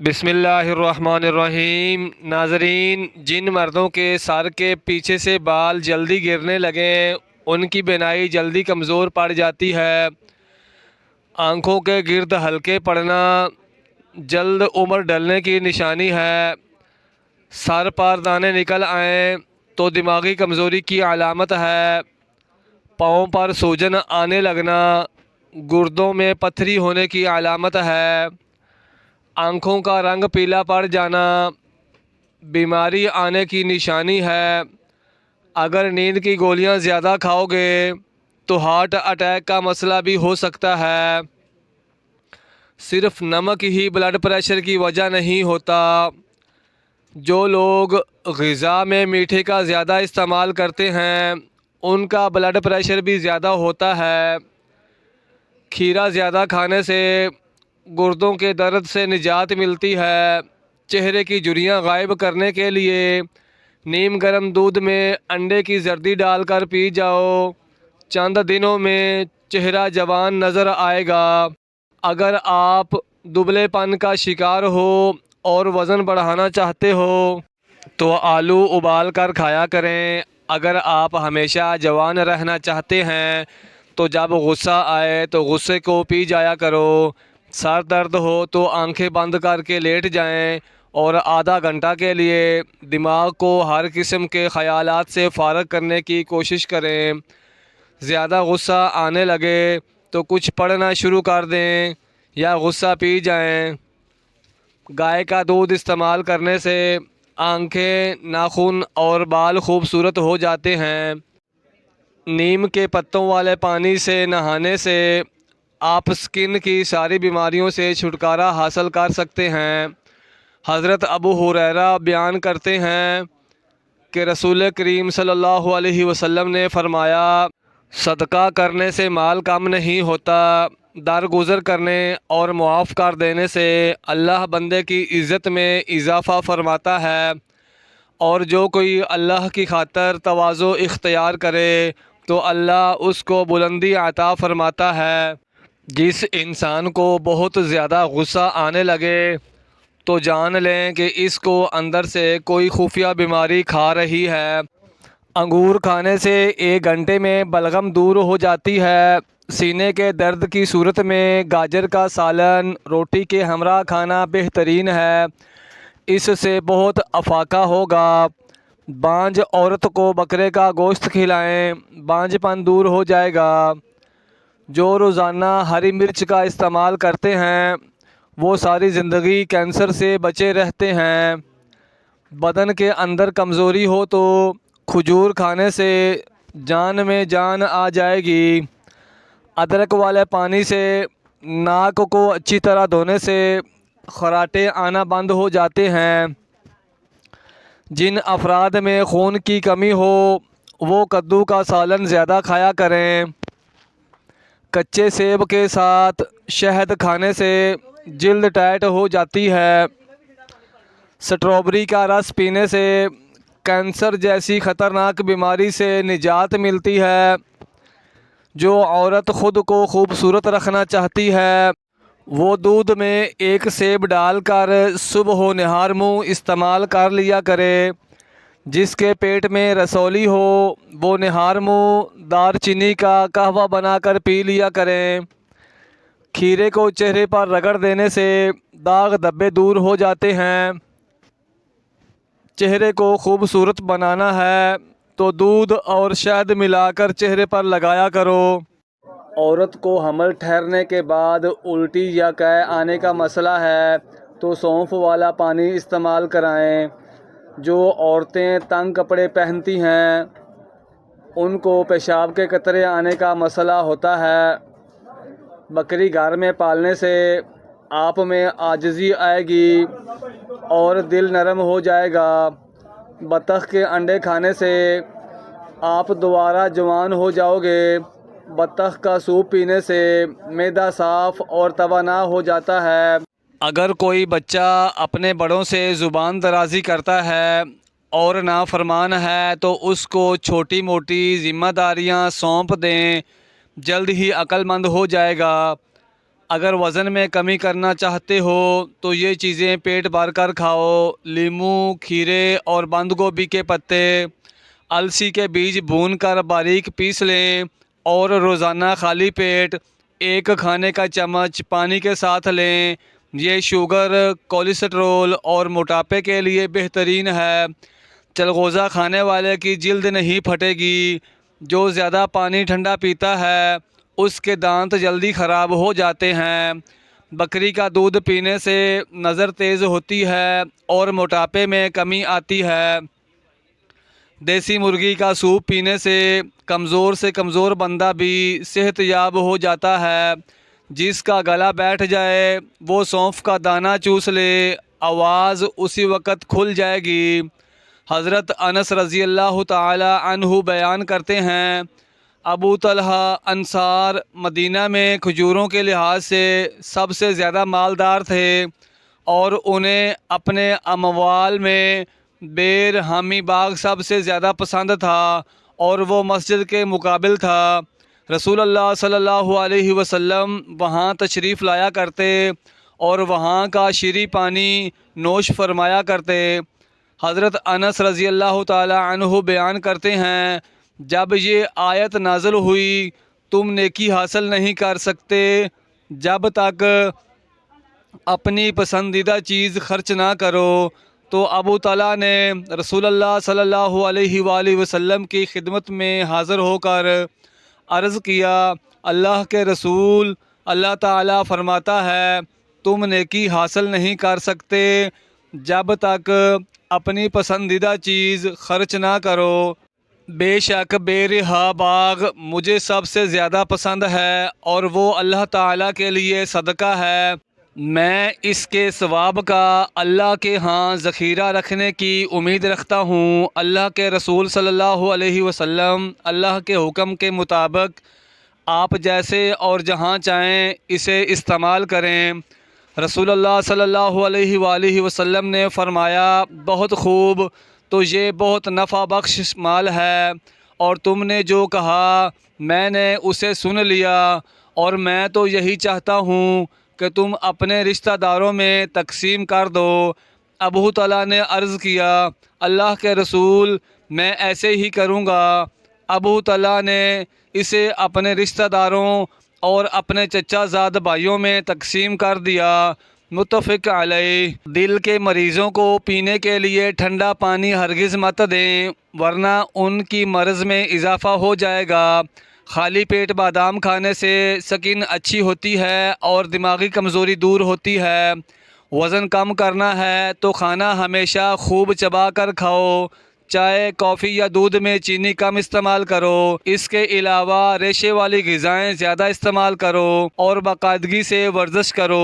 بسم اللہ الرحمن الرحیم۔ ناظرین، جن مردوں کے سر کے پیچھے سے بال جلدی گرنے لگیں ان کی بینائی جلدی کمزور پڑ جاتی ہے۔ آنکھوں کے گرد ہلکے پڑنا جلد عمر ڈلنے کی نشانی ہے۔ سر پر دانے نکل آئیں تو دماغی کمزوری کی علامت ہے۔ پاؤں پر سوجن آنے لگنا گردوں میں پتھری ہونے کی علامت ہے۔ آنکھوں کا رنگ پیلا پڑ جانا بیماری آنے کی نشانی ہے۔ اگر نیند کی گولیاں زیادہ کھاؤ گے تو ہارٹ اٹیک کا مسئلہ بھی ہو سکتا ہے۔ صرف نمک ہی بلڈ پریشر کی وجہ نہیں ہوتا۔ جو لوگ غذا میں میٹھے کا زیادہ استعمال کرتے ہیں ان کا بلڈ پریشر بھی زیادہ ہوتا ہے۔ کھیرا زیادہ کھانے سے گردوں کے درد سے نجات ملتی ہے۔ چہرے کی جھریاں غائب کرنے کے لیے نیم گرم دودھ میں انڈے کی زردی ڈال کر پی جاؤ۔ چند دنوں میں چہرہ جوان نظر آئے گا۔ اگر آپ دبلے پن کا شکار ہو اور وزن بڑھانا چاہتے ہو تو آلو ابال کر کھایا کریں۔ اگر آپ ہمیشہ جوان رہنا چاہتے ہیں تو جب غصہ آئے تو غصے کو پی جایا کرو۔ سر درد ہو تو آنکھیں بند کر کے لیٹ جائیں اور آدھا گھنٹہ کے لیے دماغ کو ہر قسم کے خیالات سے فارغ کرنے کی کوشش کریں۔ زیادہ غصہ آنے لگے تو کچھ پڑھنا شروع کر دیں یا غصہ پی جائیں۔ گائے کا دودھ استعمال کرنے سے آنکھیں، ناخن اور بال خوبصورت ہو جاتے ہیں۔ نیم کے پتوں والے پانی سے نہانے سے آپ سکن کی ساری بیماریوں سے چھٹکارا حاصل کر سکتے ہیں۔ حضرت ابو ہریرہ بیان کرتے ہیں کہ رسول کریم صلی اللہ علیہ وسلم نے فرمایا، صدقہ کرنے سے مال کم نہیں ہوتا، درگزر کرنے اور معاف کر دینے سے اللہ بندے کی عزت میں اضافہ فرماتا ہے، اور جو کوئی اللہ کی خاطر تواضع اختیار کرے تو اللہ اس کو بلندی عطا فرماتا ہے۔ جس انسان کو بہت زیادہ غصہ آنے لگے تو جان لیں کہ اس کو اندر سے کوئی خفیہ بیماری کھا رہی ہے۔ انگور کھانے سے 1 گھنٹے میں بلغم دور ہو جاتی ہے۔ سینے کے درد کی صورت میں گاجر کا سالن روٹی کے ہمراہ کھانا بہترین ہے، اس سے بہت افاقہ ہوگا۔ بانجھ عورت کو بکرے کا گوشت کھلائیں، بانجھ پن دور ہو جائے گا۔ جو روزانہ ہری مرچ کا استعمال کرتے ہیں وہ ساری زندگی کینسر سے بچے رہتے ہیں۔ بدن کے اندر کمزوری ہو تو کھجور کھانے سے جان میں جان آ جائے گی۔ ادرک والے پانی سے ناک کو اچھی طرح دھونے سے خراٹے آنا بند ہو جاتے ہیں۔ جن افراد میں خون کی کمی ہو وہ کدو کا سالن زیادہ کھایا کریں۔ کچے سیب کے ساتھ شہد کھانے سے جلد ٹائٹ ہو جاتی ہے۔ سٹرابری کا رس پینے سے کینسر جیسی خطرناک بیماری سے نجات ملتی ہے۔ جو عورت خود کو خوبصورت رکھنا چاہتی ہے وہ دودھ میں 1 سیب ڈال کر صبح و نہار منہ استعمال کر لیا کرے۔ جس کے پیٹ میں رسولی ہو وہ نہار منہ دار چینی کا قہوہ بنا کر پی لیا کریں۔ کھیرے کو چہرے پر رگڑ دینے سے داغ دھبے دور ہو جاتے ہیں۔ چہرے کو خوبصورت بنانا ہے تو دودھ اور شہد ملا کر چہرے پر لگایا کرو۔ عورت کو حمل ٹھہرنے کے بعد الٹی یا قے آنے کا مسئلہ ہے تو سونف والا پانی استعمال کرائیں۔ جو عورتیں تنگ کپڑے پہنتی ہیں ان کو پیشاب کے قطرے آنے کا مسئلہ ہوتا ہے۔ بکری گھر میں پالنے سے آپ میں عاجزی آئے گی اور دل نرم ہو جائے گا۔ بطخ کے انڈے کھانے سے آپ دوبارہ جوان ہو جاؤ گے۔ بطخ کا سوپ پینے سے معدہ صاف اور توانا ہو جاتا ہے۔ اگر کوئی بچہ اپنے بڑوں سے زبان درازی کرتا ہے اور نافرمان ہے تو اس کو چھوٹی موٹی ذمہ داریاں سونپ دیں، جلد ہی عقل مند ہو جائے گا۔ اگر وزن میں کمی کرنا چاہتے ہو تو یہ چیزیں پیٹ بھر کر کھاؤ: لیمو، کھیرے اور بند گوبھی کے پتے، السی کے بیج بھون کر باریک پیس لیں اور روزانہ خالی پیٹ 1 کھانے کا چمچ پانی کے ساتھ لیں۔ یہ شوگر، کولیسٹرول اور موٹاپے کے لیے بہترین ہے۔ چلغوزہ کھانے والے کی جلد نہیں پھٹے گی۔ جو زیادہ پانی ٹھنڈا پیتا ہے اس کے دانت جلدی خراب ہو جاتے ہیں۔ بکری کا دودھ پینے سے نظر تیز ہوتی ہے اور موٹاپے میں کمی آتی ہے۔ دیسی مرغی کا سوپ پینے سے کمزور بندہ بھی صحت یاب ہو جاتا ہے۔ جس کا گلا بیٹھ جائے وہ سونف کا دانہ چوس لے، آواز اسی وقت کھل جائے گی۔ حضرت انس رضی اللہ تعالی عنہ بیان کرتے ہیں، ابو طلحہ انصار مدینہ میں کھجوروں کے لحاظ سے سب سے زیادہ مالدار تھے اور انہیں اپنے اموال میں بیر حامی باغ سب سے زیادہ پسند تھا اور وہ مسجد کے مقابل تھا۔ رسول اللہ صلی اللہ علیہ وسلم وہاں تشریف لایا کرتے اور وہاں کا شیریں پانی نوش فرمایا کرتے۔ حضرت انس رضی اللہ تعالی عنہ بیان کرتے ہیں، جب یہ آیت نازل ہوئی، تم نیکی حاصل نہیں کر سکتے جب تک اپنی پسندیدہ چیز خرچ نہ کرو، تو ابو طلحہ نے رسول اللہ صلی اللہ علیہ وآلہ وسلم کی خدمت میں حاضر ہو کر عرض کیا، اللہ کے رسول، اللہ تعالیٰ فرماتا ہے تم نیکی حاصل نہیں کر سکتے جب تک اپنی پسندیدہ چیز خرچ نہ کرو۔ بے شک بیرحا باغ مجھے سب سے زیادہ پسند ہے اور وہ اللہ تعالیٰ کے لیے صدقہ ہے۔ میں اس کے ثواب کا اللہ کے ہاں ذخیرہ رکھنے کی امید رکھتا ہوں۔ اللہ کے رسول صلی اللہ علیہ وسلم اللہ کے حکم کے مطابق آپ جیسے اور جہاں چاہیں اسے استعمال کریں۔ رسول اللہ صلی اللہ علیہ وآلہ وسلم نے فرمایا، بہت خوب، تو یہ بہت نفع بخش مال ہے، اور تم نے جو کہا میں نے اسے سن لیا، اور میں تو یہی چاہتا ہوں کہ تم اپنے رشتہ داروں میں تقسیم کر دو۔ ابو طلحہ نے عرض کیا، اللہ کے رسول، میں ایسے ہی کروں گا۔ ابو طلحہ نے اسے اپنے رشتہ داروں اور اپنے چچا زاد بھائیوں میں تقسیم کر دیا۔ متفق علیہ۔ دل کے مریضوں کو پینے کے لیے ٹھنڈا پانی ہرگز مت دیں ورنہ ان کی مرض میں اضافہ ہو جائے گا۔ خالی پیٹ بادام کھانے سے سکن اچھی ہوتی ہے اور دماغی کمزوری دور ہوتی ہے۔ وزن کم کرنا ہے تو کھانا ہمیشہ خوب چبا کر کھاؤ۔ چائے، کافی یا دودھ میں چینی کم استعمال کرو۔ اس کے علاوہ ریشے والی غذائیں زیادہ استعمال کرو اور باقاعدگی سے ورزش کرو۔